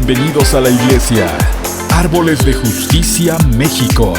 Bienvenidos a la iglesia Árboles de Justicia, México.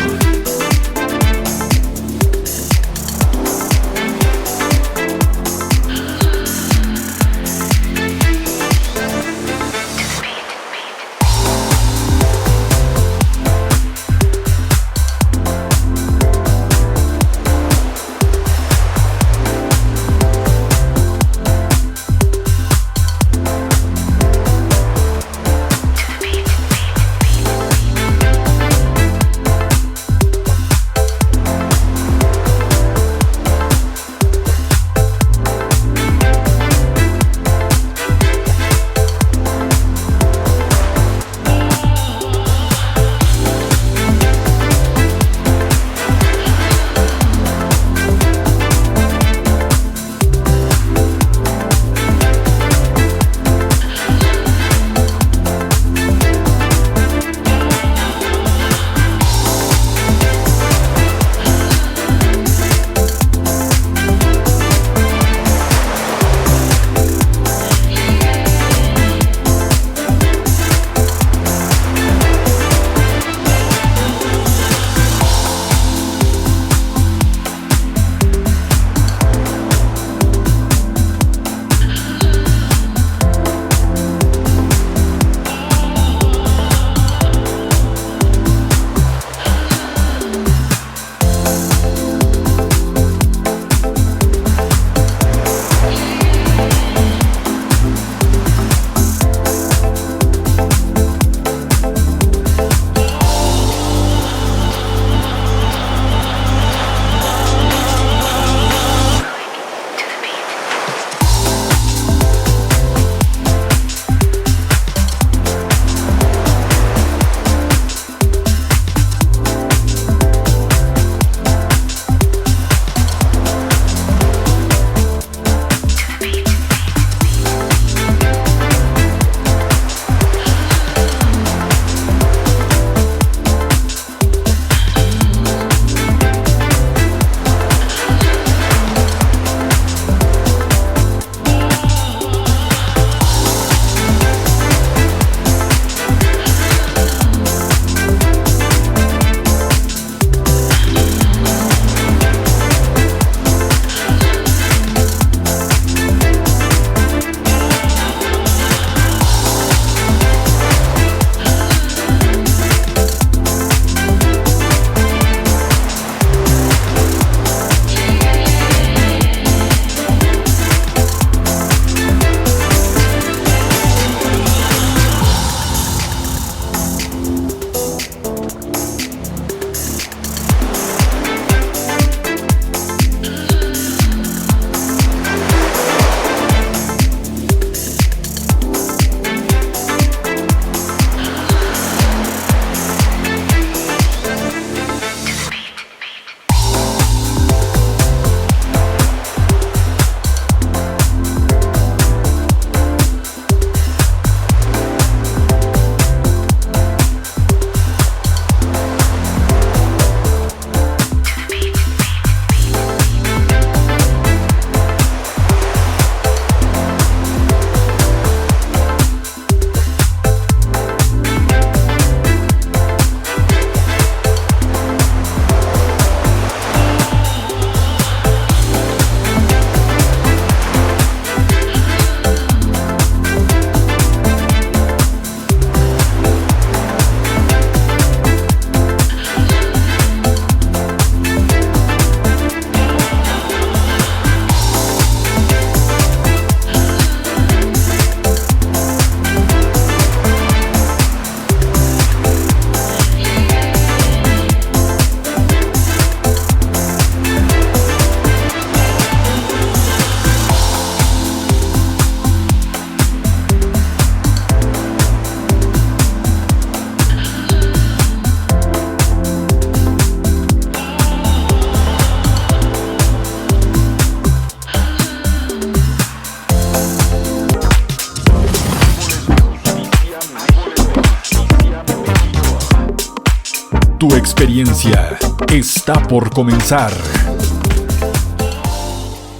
Tu experiencia está por comenzar.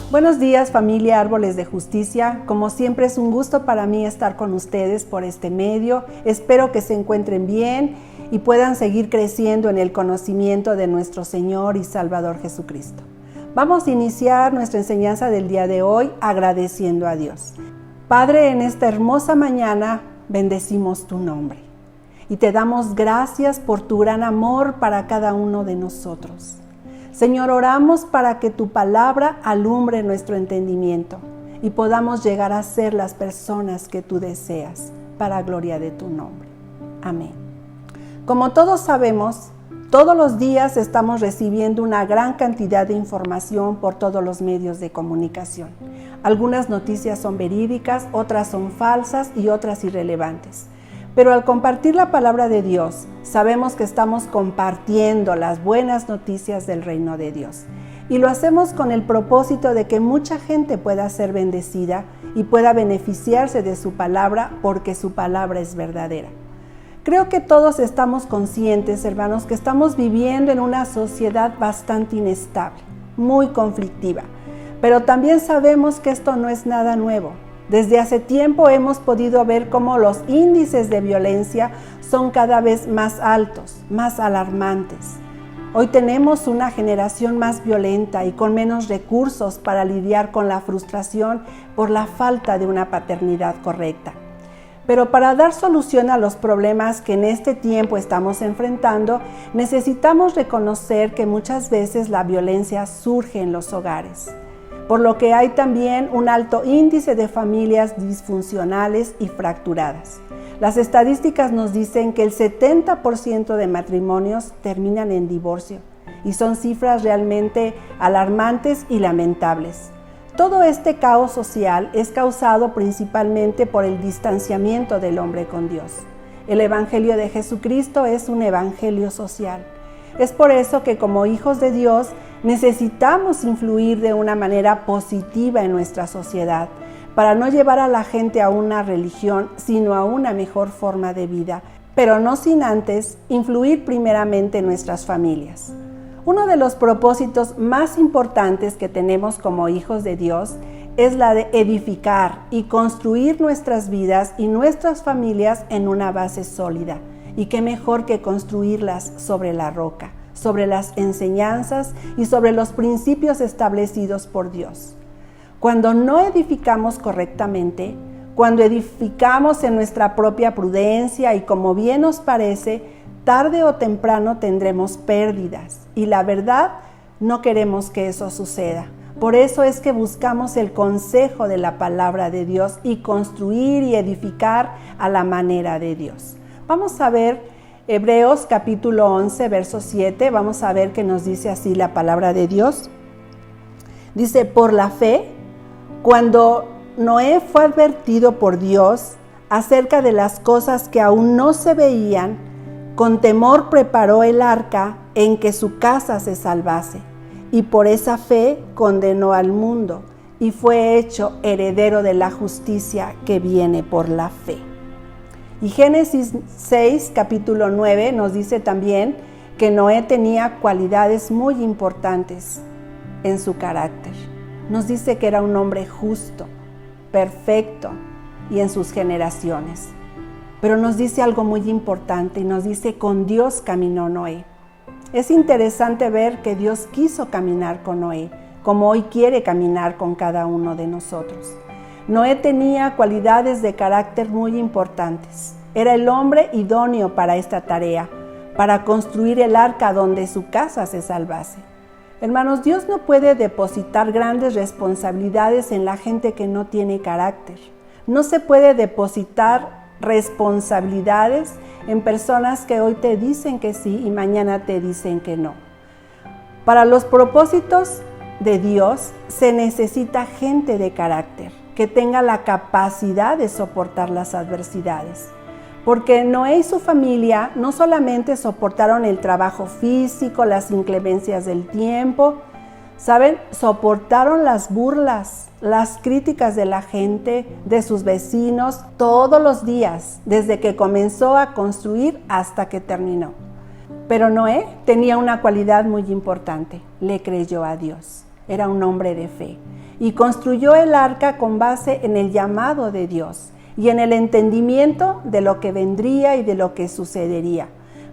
Buenos días, familia Árboles de Justicia. Como siempre es un gusto para mí estar con ustedes por este medio. Espero que se encuentren bien y puedan seguir creciendo en el conocimiento de nuestro Señor y Salvador Jesucristo. Vamos a iniciar nuestra enseñanza del día de hoy agradeciendo a Dios. Padre, en esta hermosa mañana bendecimos tu nombre y te damos gracias por tu gran amor para cada uno de nosotros. Señor, oramos para que tu palabra alumbre nuestro entendimiento y podamos llegar a ser las personas que tú deseas, para gloria de tu nombre. Amén. Como todos sabemos, todos los días estamos recibiendo una gran cantidad de información por todos los medios de comunicación. Algunas noticias son verídicas, otras son falsas y otras irrelevantes. Pero al compartir la palabra de Dios, sabemos que estamos compartiendo las buenas noticias del reino de Dios. Y lo hacemos con el propósito de que mucha gente pueda ser bendecida y pueda beneficiarse de su palabra porque su palabra es verdadera. Creo que todos estamos conscientes, hermanos, que estamos viviendo en una sociedad bastante inestable, muy conflictiva. Pero también sabemos que esto no es nada nuevo. Desde hace tiempo hemos podido ver cómo los índices de violencia son cada vez más altos, más alarmantes. Hoy tenemos una generación más violenta y con menos recursos para lidiar con la frustración por la falta de una paternidad correcta. Pero para dar solución a los problemas que en este tiempo estamos enfrentando, necesitamos reconocer que muchas veces la violencia surge en los hogares, por lo que hay también un alto índice de familias disfuncionales y fracturadas. Las estadísticas nos dicen que el 70% de matrimonios terminan en divorcio y son cifras realmente alarmantes y lamentables. Todo este caos social es causado principalmente por el distanciamiento del hombre con Dios. El Evangelio de Jesucristo es un evangelio social. Es por eso que como hijos de Dios necesitamos influir de una manera positiva en nuestra sociedad para no llevar a la gente a una religión, sino a una mejor forma de vida, pero no sin antes influir primeramente en nuestras familias. Uno de los propósitos más importantes que tenemos como hijos de Dios es la de edificar y construir nuestras vidas y nuestras familias en una base sólida. Y qué mejor que construirlas sobre la roca, sobre las enseñanzas y sobre los principios establecidos por Dios. Cuando no edificamos correctamente, cuando edificamos en nuestra propia prudencia y como bien nos parece, tarde o temprano tendremos pérdidas y la verdad no queremos que eso suceda. Por eso es que buscamos el consejo de la palabra de Dios y construir y edificar a la manera de Dios. Vamos a ver Hebreos capítulo 11, verso 7. Vamos a ver que nos dice así la palabra de Dios. Dice, por la fe, cuando Noé fue advertido por Dios acerca de las cosas que aún no se veían, con temor preparó el arca en que su casa se salvase, y por esa fe condenó al mundo, y fue hecho heredero de la justicia que viene por la fe. Y Génesis 6, capítulo 9, nos dice también que Noé tenía cualidades muy importantes en su carácter. Nos dice que era un hombre justo, perfecto y en sus generaciones. Pero nos dice algo muy importante y nos dice, con Dios caminó Noé. Es interesante ver que Dios quiso caminar con Noé, como hoy quiere caminar con cada uno de nosotros. Noé tenía cualidades de carácter muy importantes. Era el hombre idóneo para esta tarea, para construir el arca donde su casa se salvase. Hermanos, Dios no puede depositar grandes responsabilidades en la gente que no tiene carácter. No se puede depositar responsabilidades en personas que hoy te dicen que sí y mañana te dicen que no. Para los propósitos de Dios se necesita gente de carácter, que tenga la capacidad de soportar las adversidades. Porque Noé y su familia no solamente soportaron el trabajo físico, las inclemencias del tiempo, ¿saben? Soportaron las burlas, las críticas de la gente, de sus vecinos, todos los días, desde que comenzó a construir hasta que terminó. Pero Noé tenía una cualidad muy importante, le creyó a Dios. era un hombre de fe y construyó el arca con base en el llamado de Dios y en el entendimiento de lo que vendría y de lo que sucedería.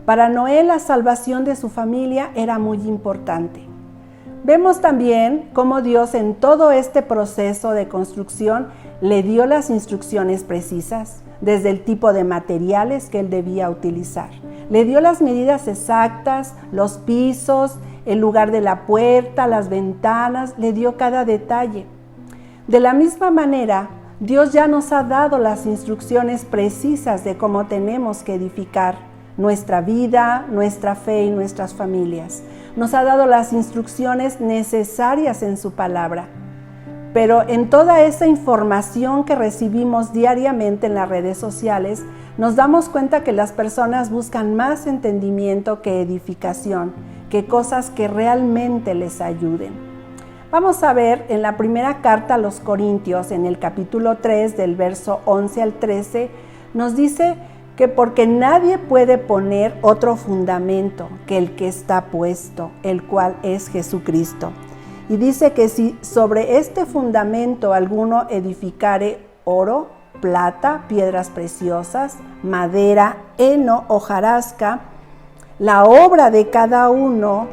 Para Noé, la salvación de su familia era muy importante. Vemos también cómo Dios en todo este proceso de construcción le dio las instrucciones precisas, desde el tipo de materiales que él debía utilizar. Le dio las medidas exactas, los pisos, el lugar de la puerta, las ventanas, le dio cada detalle. De la misma manera, Dios ya nos ha dado las instrucciones precisas de cómo tenemos que edificar nuestra vida, nuestra fe y nuestras familias. Nos ha dado las instrucciones necesarias en su palabra. Pero en toda esa información que recibimos diariamente en las redes sociales, nos damos cuenta que las personas buscan más entendimiento que edificación, que cosas que realmente les ayuden. Vamos a ver en la primera carta a los Corintios, en el capítulo 3, del verso 11 al 13, nos dice que porque nadie puede poner otro fundamento que el que está puesto, el cual es Jesucristo. Y dice que si sobre este fundamento alguno edificare oro, plata, piedras preciosas, madera, heno, hojarasca, la obra de cada uno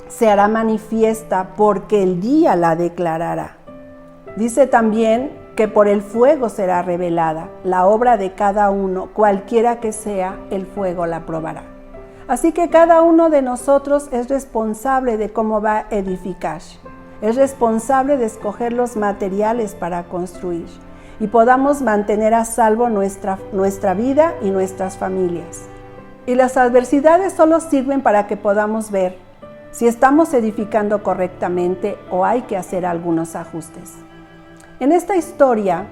se hará manifiesta porque el día la declarará. Dice también que por el fuego será revelada. La obra de cada uno, cualquiera que sea, el fuego la probará. Así que cada uno de nosotros es responsable de cómo va a edificar. Es responsable de escoger los materiales para construir y podamos mantener a salvo nuestra vida y nuestras familias. Y las adversidades solo sirven para que podamos ver si estamos edificando correctamente o hay que hacer algunos ajustes. En esta historia,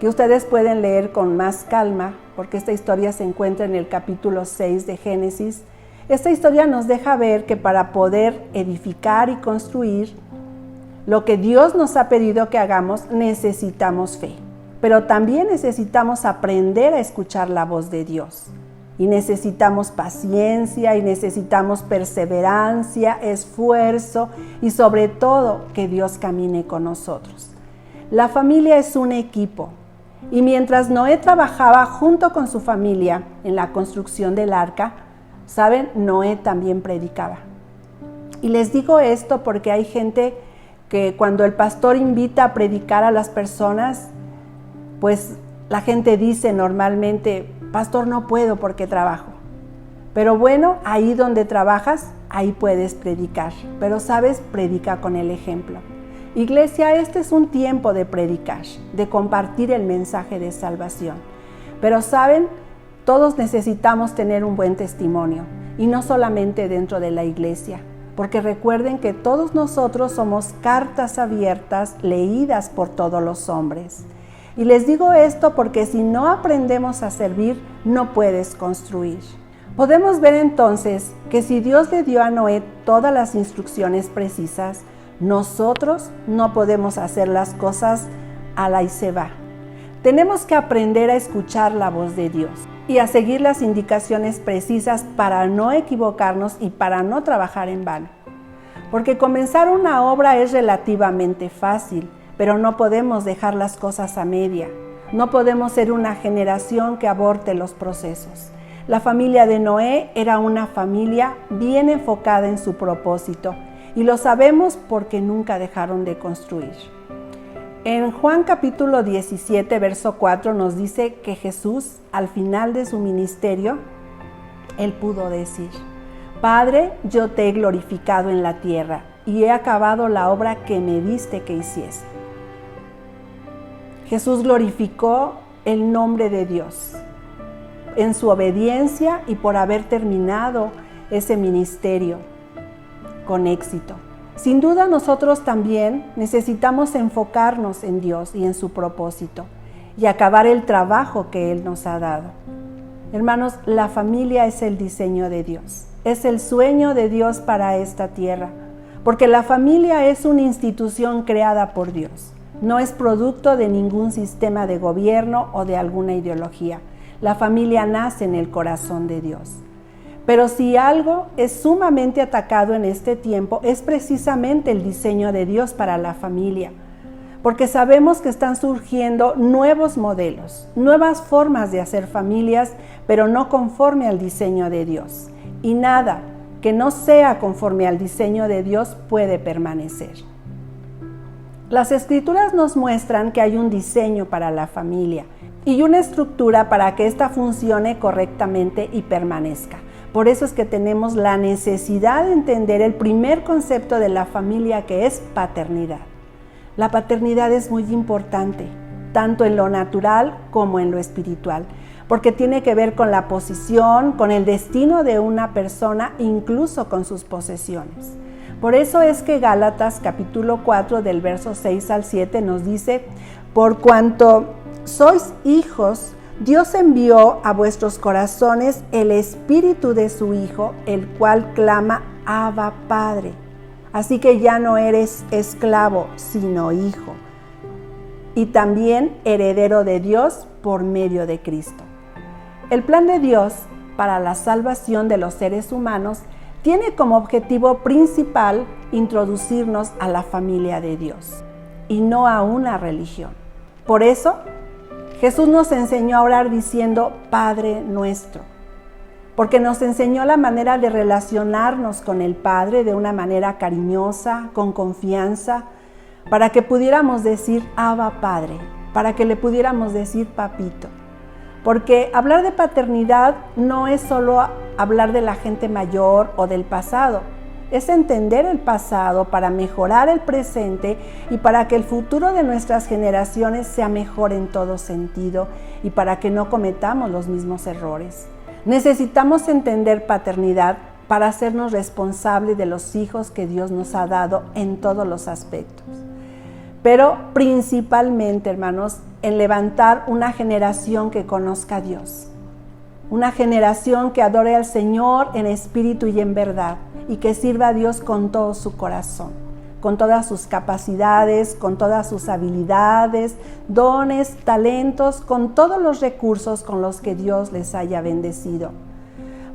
que ustedes pueden leer con más calma, porque esta historia se encuentra en el capítulo 6 de Génesis, esta historia nos deja ver que para poder edificar y construir lo que Dios nos ha pedido que hagamos, necesitamos fe. Pero también necesitamos aprender a escuchar la voz de Dios. Y necesitamos paciencia, y necesitamos perseverancia, esfuerzo y sobre todo que Dios camine con nosotros. La familia es un equipo. Y mientras Noé trabajaba junto con su familia en la construcción del arca, ¿saben? Noé también predicaba. Y les digo esto porque hay gente que cuando el pastor invita a predicar a las personas, pues la gente dice normalmente, pastor, no puedo porque trabajo. Pero bueno, ahí donde trabajas, ahí puedes predicar. Pero sabes, predica con el ejemplo. Iglesia, este es un tiempo de predicar, de compartir el mensaje de salvación. Pero saben, todos necesitamos tener un buen testimonio, y no solamente dentro de la iglesia, porque recuerden que todos nosotros somos cartas abiertas leídas por todos los hombres. Y les digo esto porque si no aprendemos a servir, no puedes construir. Podemos ver entonces que si Dios le dio a Noé todas las instrucciones precisas, nosotros no podemos hacer las cosas a la y se va. Tenemos que aprender a escuchar la voz de Dios y a seguir las indicaciones precisas para no equivocarnos y para no trabajar en vano. Porque comenzar una obra es relativamente fácil, pero no podemos dejar las cosas a media. No podemos ser una generación que aborte los procesos. La familia de Noé era una familia bien enfocada en su propósito. Y lo sabemos porque nunca dejaron de construir. En Juan capítulo 17, verso 4 nos dice que Jesús, al final de su ministerio, Él pudo decir, Padre, yo te he glorificado en la tierra y he acabado la obra que me diste que hiciese. Jesús glorificó el nombre de Dios en su obediencia y por haber terminado ese ministerio con éxito. Sin duda nosotros también necesitamos enfocarnos en Dios y en su propósito y acabar el trabajo que Él nos ha dado. Hermanos, la familia es el diseño de Dios, es el sueño de Dios para esta tierra, porque la familia es una institución creada por Dios, no es producto de ningún sistema de gobierno o de alguna ideología. La familia nace en el corazón de Dios. Pero si algo es sumamente atacado en este tiempo, es precisamente el diseño de Dios para la familia. Porque sabemos que están surgiendo nuevos modelos, nuevas formas de hacer familias, pero no conforme al diseño de Dios. Y nada que no sea conforme al diseño de Dios puede permanecer. Las Escrituras nos muestran que hay un diseño para la familia y una estructura para que ésta funcione correctamente y permanezca. Por eso es que tenemos la necesidad de entender el primer concepto de la familia, que es paternidad. La paternidad es muy importante, tanto en lo natural como en lo espiritual, porque tiene que ver con la posición, con el destino de una persona, incluso con sus posesiones. Por eso es que Gálatas capítulo 4 del verso 6 al 7 nos dice: por cuanto sois hijos, Dios envió a vuestros corazones el espíritu de su Hijo, el cual clama: Abba, Padre. Así que ya no eres esclavo, sino hijo, y también heredero de Dios por medio de Cristo. El plan de Dios para la salvación de los seres humanos tiene como objetivo principal introducirnos a la familia de Dios y no a una religión. Por eso, Jesús nos enseñó a orar diciendo: Padre nuestro, porque nos enseñó la manera de relacionarnos con el Padre de una manera cariñosa, con confianza, para que pudiéramos decir Abba Padre, para que le pudiéramos decir Papito. Porque hablar de paternidad no es solo hablar de la gente mayor o del pasado, es entender el pasado para mejorar el presente y para que el futuro de nuestras generaciones sea mejor en todo sentido y para que no cometamos los mismos errores. Necesitamos entender paternidad para hacernos responsables de los hijos que Dios nos ha dado en todos los aspectos. Pero principalmente, hermanos, en levantar una generación que conozca a Dios. Una generación que adore al Señor en espíritu y en verdad y que sirva a Dios con todo su corazón, con todas sus capacidades, con todas sus habilidades, dones, talentos, con todos los recursos con los que Dios les haya bendecido.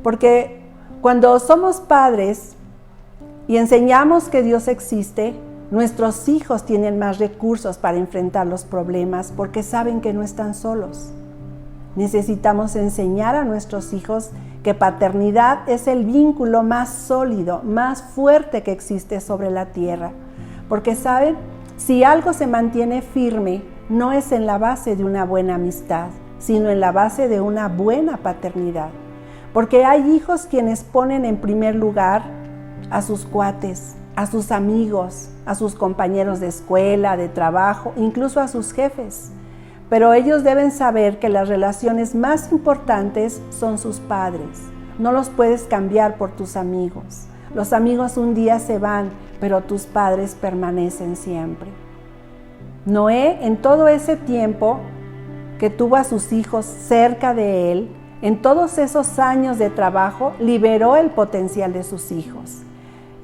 Porque cuando somos padres y enseñamos que Dios existe, nuestros hijos tienen más recursos para enfrentar los problemas porque saben que no están solos. Necesitamos enseñar a nuestros hijos que paternidad es el vínculo más sólido, más fuerte que existe sobre la tierra. Porque, ¿saben? Si algo se mantiene firme, no es en la base de una buena amistad, sino en la base de una buena paternidad. Porque hay hijos quienes ponen en primer lugar a sus cuates, a sus amigos, a sus compañeros de escuela, de trabajo, incluso a sus jefes. Pero ellos deben saber que las relaciones más importantes son sus padres. No los puedes cambiar por tus amigos. Los amigos un día se van, pero tus padres permanecen siempre. Noé, en todo ese tiempo que tuvo a sus hijos cerca de él, en todos esos años de trabajo, liberó el potencial de sus hijos.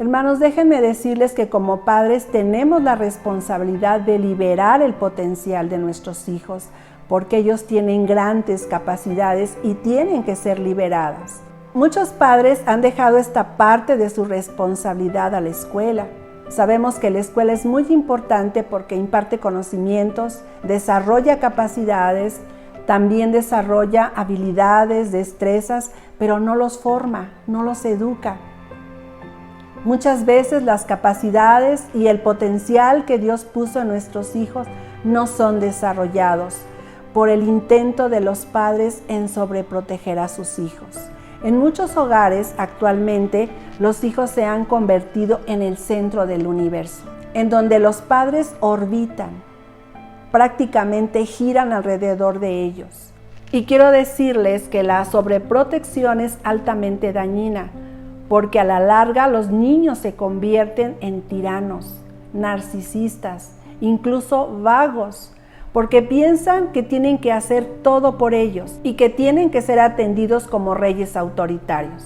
Hermanos, déjenme decirles que como padres tenemos la responsabilidad de liberar el potencial de nuestros hijos, porque ellos tienen grandes capacidades y tienen que ser liberadas. Muchos padres han dejado esta parte de su responsabilidad a la escuela. Sabemos que la escuela es muy importante porque imparte conocimientos, desarrolla capacidades, también desarrolla habilidades, destrezas, pero no los forma, no los educa. Muchas veces las capacidades y el potencial que Dios puso en nuestros hijos no son desarrollados por el intento de los padres en sobreproteger a sus hijos. En muchos hogares actualmente los hijos se han convertido en el centro del universo, en donde los padres orbitan, prácticamente giran alrededor de ellos. Y quiero decirles que la sobreprotección es altamente dañina, porque a la larga los niños se convierten en tiranos, narcisistas, incluso vagos, porque piensan que tienen que hacer todo por ellos y que tienen que ser atendidos como reyes autoritarios.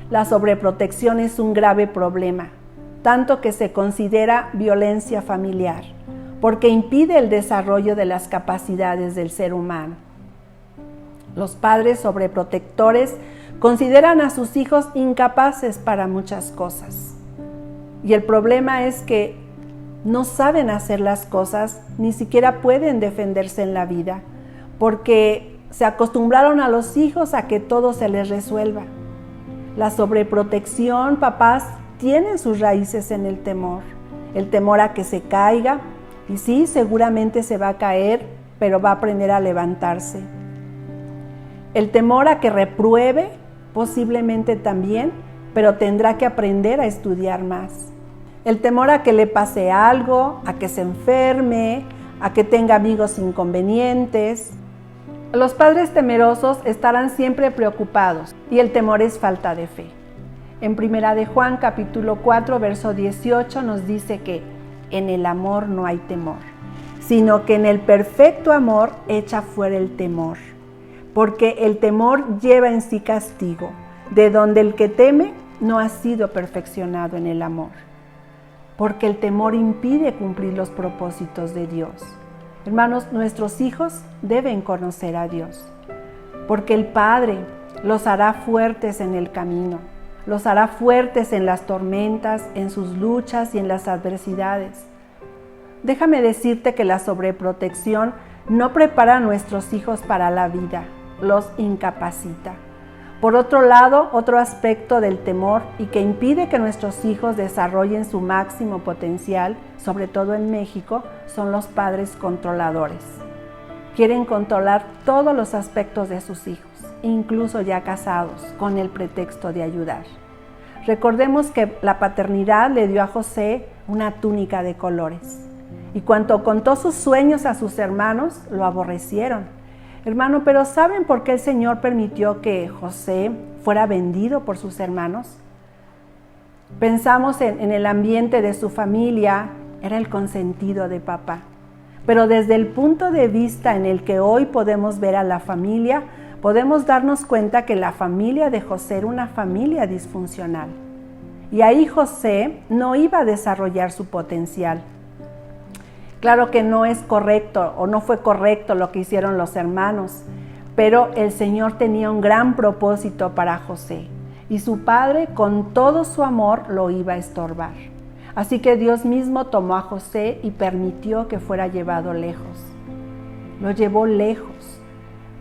La sobreprotección es un grave problema, tanto que se considera violencia familiar, porque impide el desarrollo de las capacidades del ser humano. Los padres sobreprotectores Consideran a sus hijos incapaces para muchas cosas. Y el problema es que no saben hacer las cosas, ni siquiera pueden defenderse en la vida, porque se acostumbraron a los hijos a que todo se les resuelva. La sobreprotección, papás, tiene sus raíces en el temor a que se caiga, y sí, seguramente se va a caer, pero va a aprender a levantarse. El temor a que repruebe, posiblemente también, pero tendrá que aprender a estudiar más. El temor a que le pase algo, a que se enferme, a que tenga amigos inconvenientes. Los padres temerosos estarán siempre preocupados y el temor es falta de fe. En 1 de Juan capítulo 4, verso 18 nos dice que en el amor no hay temor, sino que en el perfecto amor echa fuera el temor, porque el temor lleva en sí castigo, de donde el que teme no ha sido perfeccionado en el amor. Porque el temor impide cumplir los propósitos de Dios. Hermanos, nuestros hijos deben conocer a Dios, porque el Padre los hará fuertes en el camino, los hará fuertes en las tormentas, en sus luchas y en las adversidades. Déjame decirte que la sobreprotección no prepara a nuestros hijos para la vida, los incapacita. Por otro lado, otro aspecto del temor y que impide que nuestros hijos desarrollen su máximo potencial, sobre todo en México, son los padres controladores. Quieren controlar todos los aspectos de sus hijos, incluso ya casados, con el pretexto de ayudar. Recordemos que la paternidad le dio a José una túnica de colores, y cuando contó sus sueños a sus hermanos, lo aborrecieron. Hermano, pero ¿saben por qué el Señor permitió que José fuera vendido por sus hermanos? Pensamos en el ambiente de su familia, era el consentido de papá. Pero desde el punto de vista en el que hoy podemos ver a la familia, podemos darnos cuenta que la familia de José era una familia disfuncional. Y ahí José no iba a desarrollar su potencial. Claro que no es correcto o no fue correcto lo que hicieron los hermanos, pero el Señor tenía un gran propósito para José y su padre con todo su amor lo iba a estorbar. Así que Dios mismo tomó a José y permitió que fuera llevado lejos. Lo llevó lejos,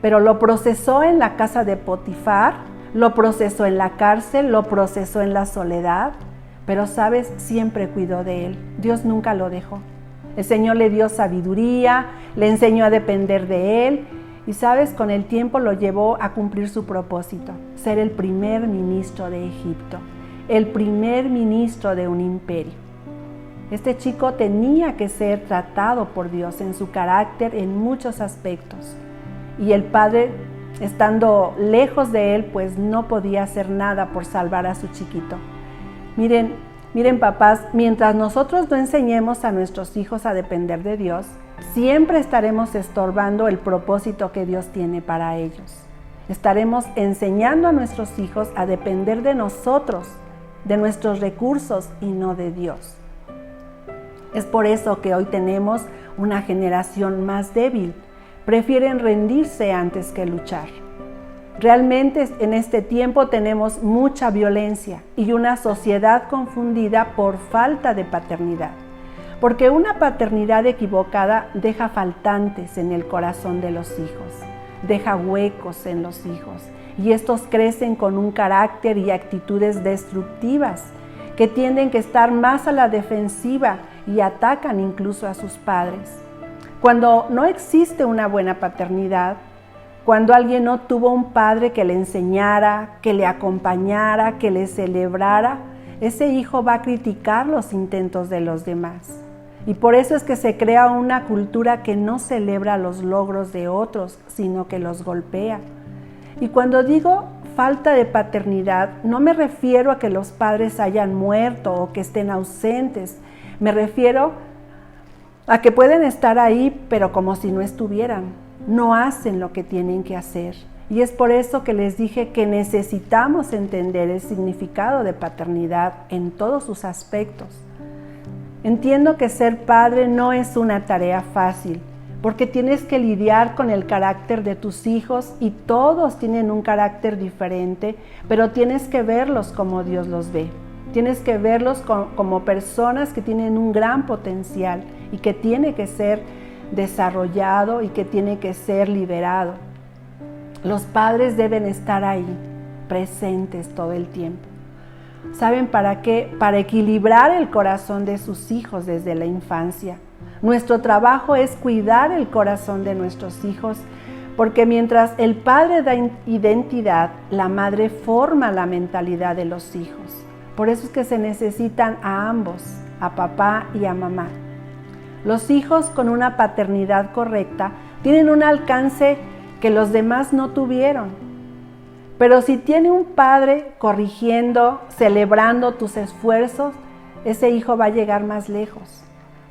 pero lo procesó en la casa de Potifar, lo procesó en la cárcel, lo procesó en la soledad, pero sabes, siempre cuidó de él. Dios nunca lo dejó. El Señor le dio sabiduría, le enseñó a depender de Él y, ¿sabes? Con el tiempo lo llevó a cumplir su propósito, ser el primer ministro de Egipto, el primer ministro de un imperio. Este chico tenía que ser tratado por Dios en su carácter en muchos aspectos y el padre, estando lejos de él, pues no podía hacer nada por salvar a su chiquito. Miren papás, mientras nosotros no enseñemos a nuestros hijos a depender de Dios, siempre estaremos estorbando el propósito que Dios tiene para ellos. Estaremos enseñando a nuestros hijos a depender de nosotros, de nuestros recursos y no de Dios. Es por eso que hoy tenemos una generación más débil. Prefieren rendirse antes que luchar. Realmente en este tiempo tenemos mucha violencia y una sociedad confundida por falta de paternidad. Porque una paternidad equivocada deja faltantes en el corazón de los hijos, deja huecos en los hijos y estos crecen con un carácter y actitudes destructivas que tienden a estar más a la defensiva y atacan incluso a sus padres. Cuando no existe una buena paternidad, cuando alguien no tuvo un padre que le enseñara, que le acompañara, que le celebrara, ese hijo va a criticar los intentos de los demás. Y por eso es que se crea una cultura que no celebra los logros de otros, sino que los golpea. Y cuando digo falta de paternidad, no me refiero a que los padres hayan muerto o que estén ausentes. Me refiero a que pueden estar ahí, pero como si no estuvieran. No hacen lo que tienen que hacer. Y es por eso que les dije que necesitamos entender el significado de paternidad en todos sus aspectos. Entiendo que ser padre no es una tarea fácil, porque tienes que lidiar con el carácter de tus hijos y todos tienen un carácter diferente, pero tienes que verlos como Dios los ve. Tienes que verlos como personas que tienen un gran potencial y que tiene que ser desarrollado y que tiene que ser liberado. Los padres deben estar ahí, presentes todo el tiempo. ¿Saben para qué? Para equilibrar el corazón de sus hijos desde la infancia. Nuestro trabajo es cuidar el corazón de nuestros hijos, porque mientras el padre da identidad, la madre forma la mentalidad de los hijos. Por eso es que se necesitan a ambos, a papá y a mamá. Los hijos con una paternidad correcta tienen un alcance que los demás no tuvieron. Pero si tiene un padre corrigiendo, celebrando tus esfuerzos, ese hijo va a llegar más lejos.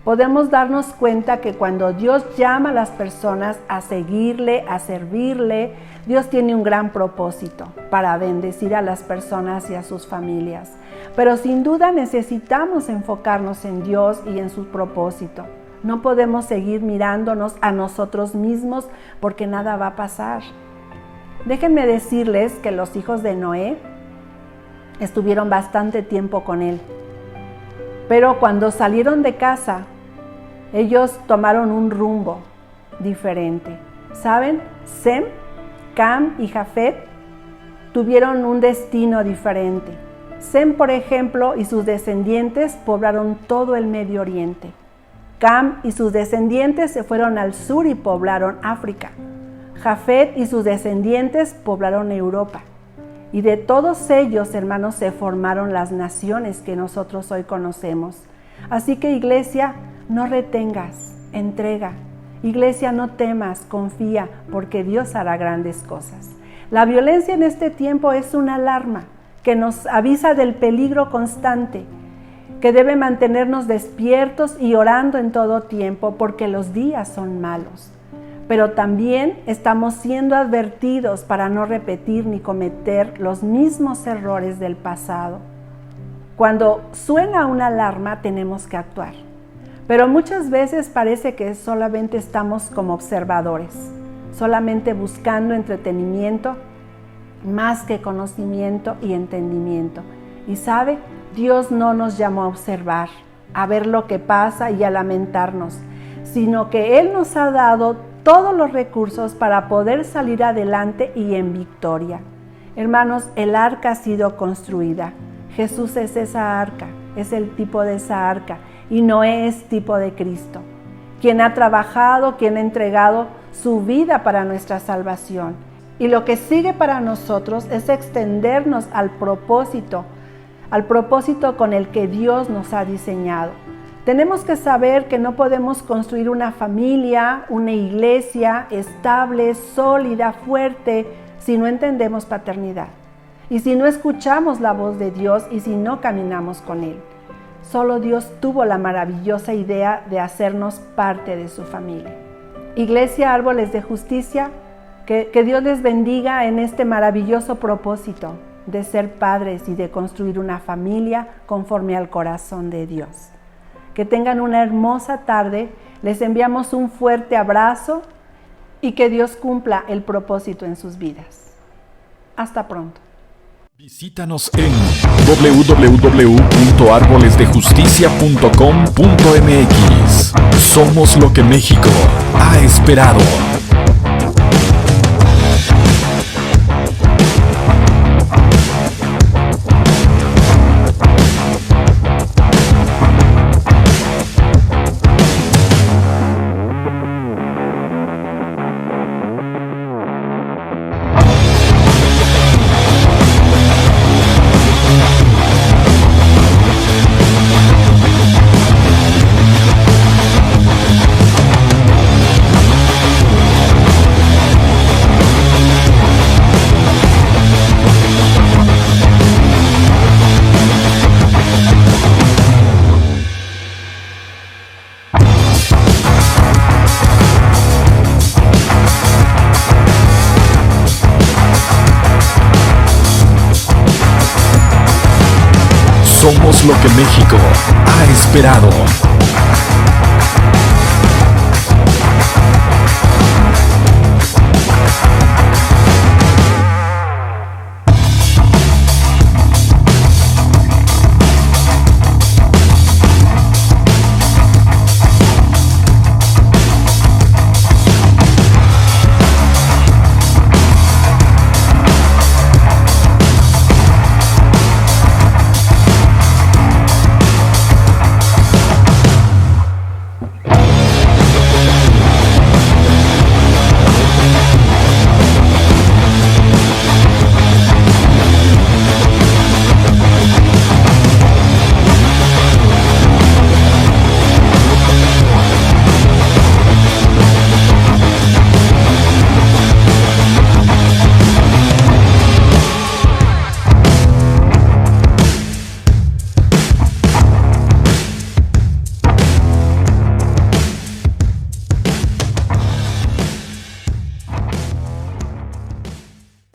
Podemos darnos cuenta que cuando Dios llama a las personas a seguirle, a servirle, Dios tiene un gran propósito para bendecir a las personas y a sus familias. Pero sin duda necesitamos enfocarnos en Dios y en su propósito. No podemos seguir mirándonos a nosotros mismos porque nada va a pasar. Déjenme decirles que los hijos de Noé estuvieron bastante tiempo con él. Pero cuando salieron de casa, ellos tomaron un rumbo diferente. ¿Saben? Sem, Cam y Jafet tuvieron un destino diferente. Sem, por ejemplo, y sus descendientes poblaron todo el Medio Oriente. Cam y sus descendientes se fueron al sur y poblaron África. Jafet y sus descendientes poblaron Europa. Y de todos ellos, hermanos, se formaron las naciones que nosotros hoy conocemos. Así que, iglesia, no retengas, entrega. Iglesia, no temas, confía, porque Dios hará grandes cosas. La violencia en este tiempo es una alarma que nos avisa del peligro constante, que debe mantenernos despiertos y orando en todo tiempo, porque los días son malos. Pero también estamos siendo advertidos para no repetir ni cometer los mismos errores del pasado. Cuando suena una alarma, tenemos que actuar. Pero muchas veces parece que solamente estamos como observadores, solamente buscando entretenimiento, más que conocimiento y entendimiento. Y sabe, Dios no nos llamó a observar, a ver lo que pasa y a lamentarnos, sino que Él nos ha dado todos los recursos para poder salir adelante y en victoria. Hermanos, el arca ha sido construida. Jesús es esa arca, es el tipo de esa arca, y Noé es tipo de Cristo, quien ha trabajado, quien ha entregado su vida para nuestra salvación. Y lo que sigue para nosotros es extendernos al propósito con el que Dios nos ha diseñado. Tenemos que saber que no podemos construir una familia, una iglesia estable, sólida, fuerte, si no entendemos paternidad. Y si no escuchamos la voz de Dios y si no caminamos con Él. Solo Dios tuvo la maravillosa idea de hacernos parte de su familia. Iglesia Árboles de Justicia, que Dios les bendiga en este maravilloso propósito de ser padres y de construir una familia conforme al corazón de Dios. Que tengan una hermosa tarde, les enviamos un fuerte abrazo y que Dios cumpla el propósito en sus vidas. Hasta pronto. Visítanos en www.arbolesdejusticia.com.mx. Somos lo que México ha esperado. Somos lo que México ha esperado.